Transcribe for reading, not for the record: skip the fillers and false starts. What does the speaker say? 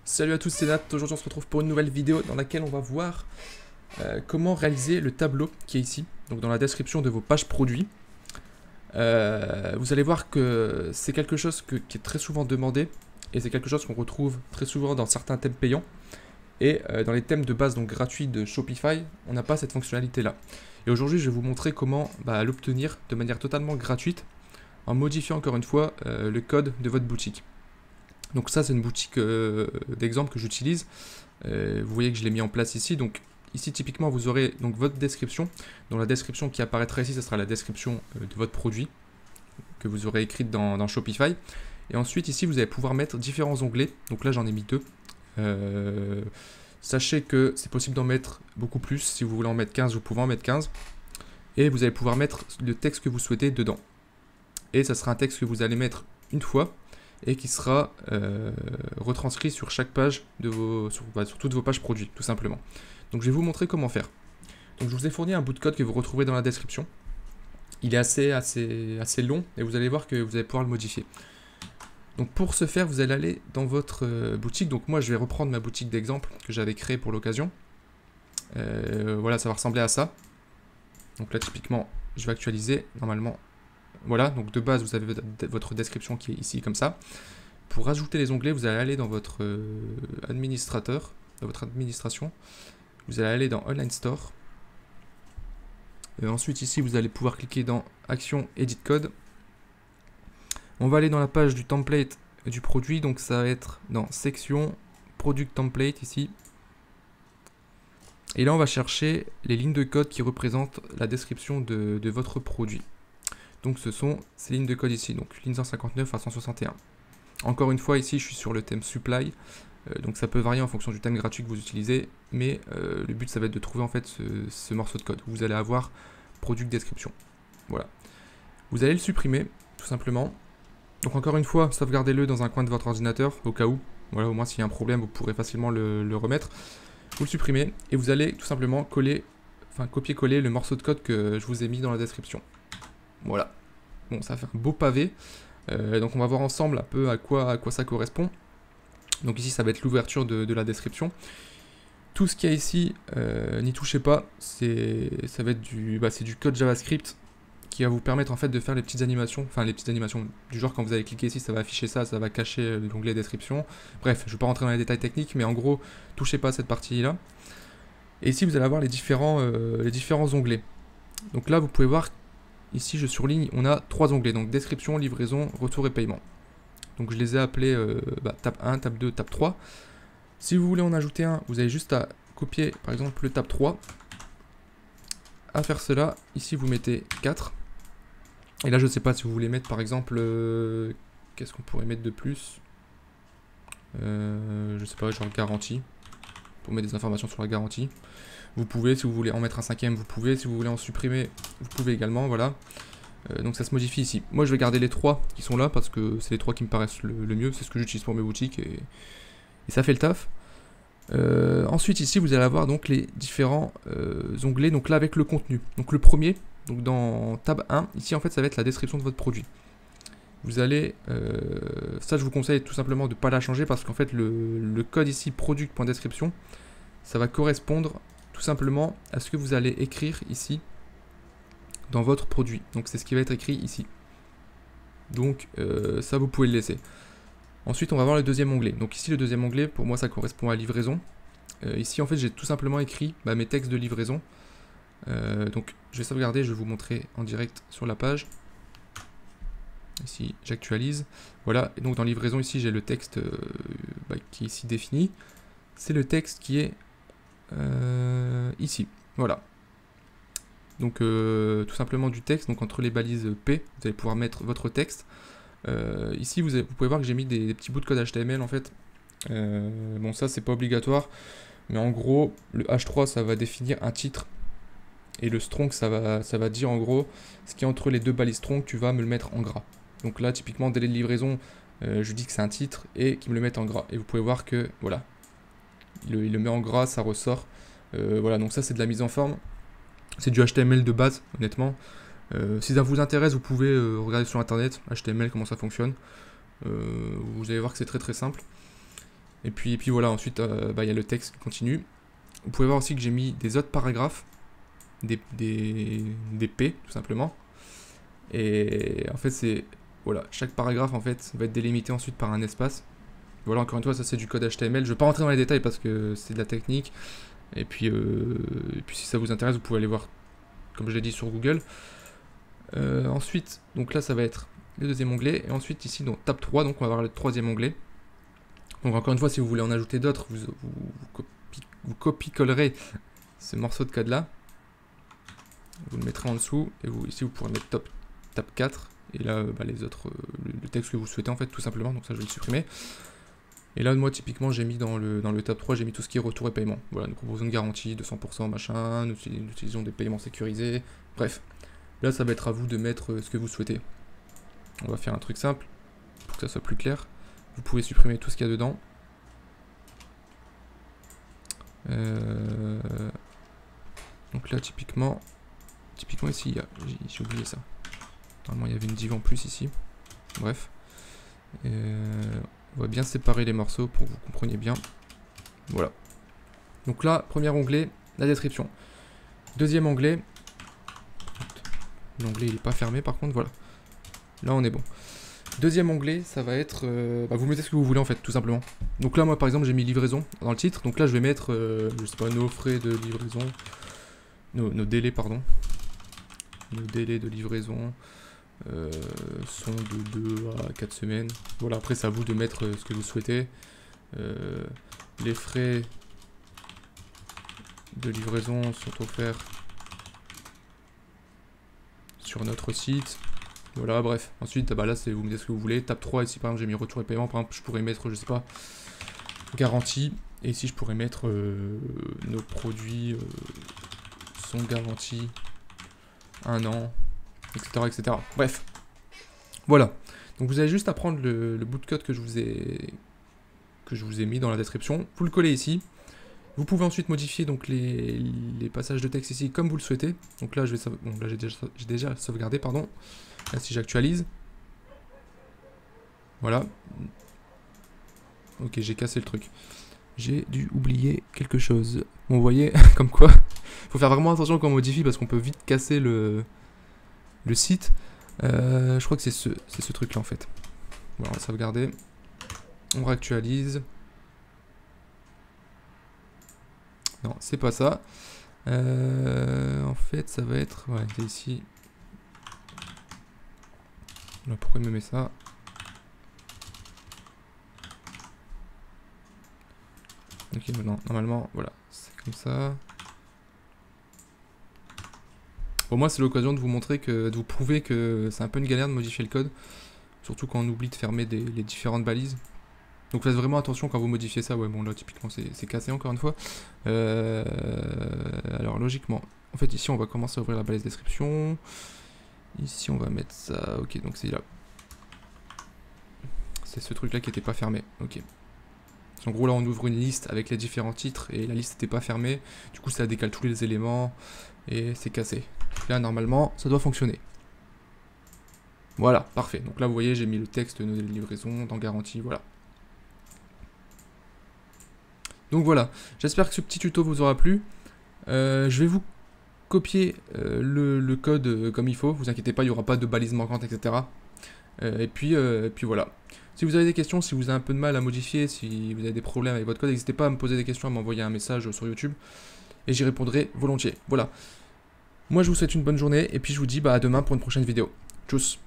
Salut à tous, c'est Nat. Aujourd'hui on se retrouve pour une nouvelle vidéo dans laquelle on va voir comment réaliser le tableau qui est ici, donc dans la description de vos pages produits. Vous allez voir que c'est quelque chose qui est très souvent demandé et c'est quelque chose qu'on retrouve très souvent dans certains thèmes payants. Et dans les thèmes de base donc gratuits de Shopify, on n'a pas cette fonctionnalité là. Et aujourd'hui je vais vous montrer comment l'obtenir de manière totalement gratuite en modifiant encore une fois le code de votre boutique. Donc ça c'est une boutique d'exemple que j'utilise. Vous voyez que je l'ai mis en place ici. Donc ici typiquement vous aurez donc votre description. Donc la description qui apparaîtra ici, ce sera la description de votre produit que vous aurez écrite dans Shopify. Et ensuite ici vous allez pouvoir mettre différents onglets. Donc là j'en ai mis deux. Sachez que c'est possible d'en mettre beaucoup plus. Si vous voulez en mettre 15, vous pouvez en mettre 15. Et vous allez pouvoir mettre le texte que vous souhaitez dedans. Et ça sera un texte que vous allez mettre une fois et qui sera retranscrit sur chaque page de sur toutes vos pages produits, tout simplement. Donc je vais vous montrer comment faire. Donc je vous ai fourni un bout de code que vous retrouverez dans la description. Il est assez long et vous allez voir que vous allez pouvoir le modifier. Donc pour ce faire, vous allez aller dans votre boutique. Donc moi je vais reprendre ma boutique d'exemple que j'avais créée pour l'occasion. Voilà, ça va ressembler à ça. Donc là typiquement, je vais actualiser normalement. Voilà, donc de base, vous avez votre description qui est ici, comme ça. Pour rajouter les onglets, vous allez aller dans votre administrateur, dans votre administration. Vous allez aller dans Online Store. Et ensuite, ici, vous allez pouvoir cliquer dans Action, Edit Code. On va aller dans la page du template du produit. Donc, ça va être dans Section, Product Template, ici. Et là, on va chercher les lignes de code qui représentent la description de votre produit. Donc ce sont ces lignes de code ici, donc ligne 159 à 161. Encore une fois, ici je suis sur le thème supply, donc ça peut varier en fonction du thème gratuit que vous utilisez, mais le but ça va être de trouver en fait ce morceau de code. Vous allez avoir product description. Voilà. Vous allez le supprimer, tout simplement. Donc encore une fois, sauvegardez-le dans un coin de votre ordinateur, au cas où. Voilà, au moins s'il y a un problème, vous pourrez facilement le remettre. Vous le supprimez, et vous allez tout simplement copier-coller le morceau de code que je vous ai mis dans la description. Voilà, bon ça va faire un beau pavé, donc on va voir ensemble un peu à quoi ça correspond. Donc ici ça va être l'ouverture de la description. Tout ce qu'il y a ici, n'y touchez pas, ça va être c'est du code JavaScript qui va vous permettre en fait de faire les petites animations, du genre quand vous allez cliquer ici ça va afficher ça va cacher l'onglet description. Bref, je ne vais pas rentrer dans les détails techniques, mais en gros, touchez pas à cette partie là. Et ici vous allez avoir les différents onglets. Donc là vous pouvez voir. Ici, je surligne, on a 3 onglets, donc description, livraison, retour et paiement. Donc je les ai appelés tab 1, tab 2, tab 3. Si vous voulez en ajouter un, vous avez juste à copier par exemple le tab 3. À faire cela, ici vous mettez 4. Et là je ne sais pas si vous voulez mettre par exemple, qu'est-ce qu'on pourrait mettre de plus, je ne sais pas, genre garantie, pour mettre des informations sur la garantie. Vous pouvez, si vous voulez en mettre un cinquième, vous pouvez. Si vous voulez en supprimer, vous pouvez également, voilà. Donc ça se modifie ici. Moi, je vais garder les 3 qui sont là parce que c'est les 3 qui me paraissent le mieux. C'est ce que j'utilise pour mes boutiques et ça fait le taf. Ensuite, ici, vous allez avoir donc les différents onglets. Donc là, avec le contenu. Donc le premier, donc dans tab 1, ici, en fait, ça va être la description de votre produit. Vous allez, ça, je vous conseille tout simplement de ne pas la changer parce qu'en fait, le code ici, product.description, ça va correspondre tout simplement à ce que vous allez écrire ici dans votre produit. Donc c'est ce qui va être écrit ici. Donc ça vous pouvez le laisser. Ensuite on va voir le deuxième onglet. Donc ici le deuxième onglet pour moi ça correspond à livraison. Ici en fait j'ai tout simplement écrit mes textes de livraison. Donc je vais sauvegarder, je vais vous montrer en direct sur la page. Ici j'actualise. Voilà, et donc dans livraison ici j'ai le texte qui est ici défini. C'est le texte qui est ici, voilà. Donc tout simplement du texte, donc entre les balises P, vous allez pouvoir mettre votre texte. Ici vous pouvez voir que j'ai mis des petits bouts de code HTML en fait. Bon ça c'est pas obligatoire, mais en gros le H3 ça va définir un titre. Et le strong ça va dire en gros ce qui est entre les deux balises strong, tu vas me le mettre en gras. Donc là typiquement délai de livraison, je dis que c'est un titre et qu'il me le mette en gras. Et vous pouvez voir que voilà, il le met en gras, ça ressort. Voilà, donc ça c'est de la mise en forme. C'est du HTML de base, honnêtement. Si ça vous intéresse, vous pouvez regarder sur internet HTML comment ça fonctionne. Vous allez voir que c'est très très simple. Et puis voilà, ensuite, il y a le texte qui continue. Vous pouvez voir aussi que j'ai mis des autres paragraphes, des P, tout simplement. Et en fait, c'est... Voilà, chaque paragraphe, en fait, va être délimité ensuite par un espace. Voilà, encore une fois, ça c'est du code HTML. Je ne vais pas rentrer dans les détails parce que c'est de la technique. Et puis si ça vous intéresse, vous pouvez aller voir, comme je l'ai dit, sur Google. Ensuite, donc là, ça va être le deuxième onglet. Et ensuite, ici, donc tab 3, donc on va avoir le troisième onglet. Donc encore une fois, si vous voulez en ajouter d'autres, vous copie-collerez ce morceau de code là. Vous le mettrez en dessous. Et ici, vous pourrez mettre tab 4. Et là, les autres, le texte que vous souhaitez, en fait, tout simplement. Donc ça, je vais le supprimer. Et là, moi, typiquement, j'ai mis dans le tab 3, j'ai mis tout ce qui est retour et paiement. Voilà, nous proposons une garantie de 100%, machin, nous utilisons des paiements sécurisés. Bref, là, ça va être à vous de mettre ce que vous souhaitez. On va faire un truc simple, pour que ça soit plus clair. Vous pouvez supprimer tout ce qu'il y a dedans. Donc là, typiquement ici, j'ai oublié ça. Normalement, il y avait une div en plus ici. Bref. On va bien séparer les morceaux pour que vous compreniez bien. Voilà. Donc là, premier onglet, la description. Deuxième onglet. L'onglet, il n'est pas fermé par contre, voilà. Là, on est bon. Deuxième onglet, ça va être... vous mettez ce que vous voulez en fait, tout simplement. Donc là, moi, par exemple, j'ai mis livraison dans le titre. Donc là, je vais mettre, je sais pas, nos frais de livraison. Nos délais, pardon. Nos délais de livraison. Sont de 2 à 4 semaines. Voilà, après c'est à vous de mettre ce que vous souhaitez. Les frais de livraison sont offerts sur notre site. Voilà, bref. Ensuite, là, c'est vous mettez ce que vous voulez. Tab 3, ici par exemple, j'ai mis retour et paiement. Par exemple, je pourrais mettre, je sais pas, garantie. Et ici, je pourrais mettre nos produits sont garantis 1 an. Etc, etc. Bref. Voilà. Donc vous avez juste à prendre le bout de code que je vous ai mis dans la description. Vous le collez ici. Vous pouvez ensuite modifier donc les passages de texte ici comme vous le souhaitez. Donc là, j'ai déjà sauvegardé, pardon. Là, si j'actualise. Voilà. Ok, j'ai cassé le truc. J'ai dû oublier quelque chose. Bon, vous voyez, comme quoi, il faut faire vraiment attention quand on modifie parce qu'on peut vite casser le site. Je crois que c'est ce truc là en fait. Voilà, on va sauvegarder. On réactualise. Non, c'est pas ça. En fait, ça va être... Ouais, c'est ici. Là, pourquoi il me met ça? Ok, non, normalement, voilà, c'est comme ça. Pour moi, c'est l'occasion de vous montrer de vous prouver que c'est un peu une galère de modifier le code. Surtout quand on oublie de fermer les différentes balises. Donc faites vraiment attention quand vous modifiez ça. Ouais, bon là, typiquement, c'est cassé encore une fois. Alors, logiquement, en fait, ici, on va commencer à ouvrir la balise description. Ici, on va mettre ça. Ok, donc c'est là. C'est ce truc-là qui n'était pas fermé. Ok. En gros, là, on ouvre une liste avec les différents titres et la liste n'était pas fermée. Du coup, ça décale tous les éléments et c'est cassé. Là, normalement, ça doit fonctionner. Voilà, parfait. Donc là, vous voyez, j'ai mis le texte de livraison dans garantie, voilà. Donc voilà, j'espère que ce petit tuto vous aura plu. Je vais vous copier le code comme il faut. Vous inquiétez pas, il n'y aura pas de balises manquantes, etc. Et puis voilà. Si vous avez des questions, si vous avez un peu de mal à modifier, si vous avez des problèmes avec votre code, n'hésitez pas à me poser des questions, à m'envoyer un message sur YouTube. Et j'y répondrai volontiers. Voilà. Moi, je vous souhaite une bonne journée. Et puis, je vous dis à demain pour une prochaine vidéo. Tchuss.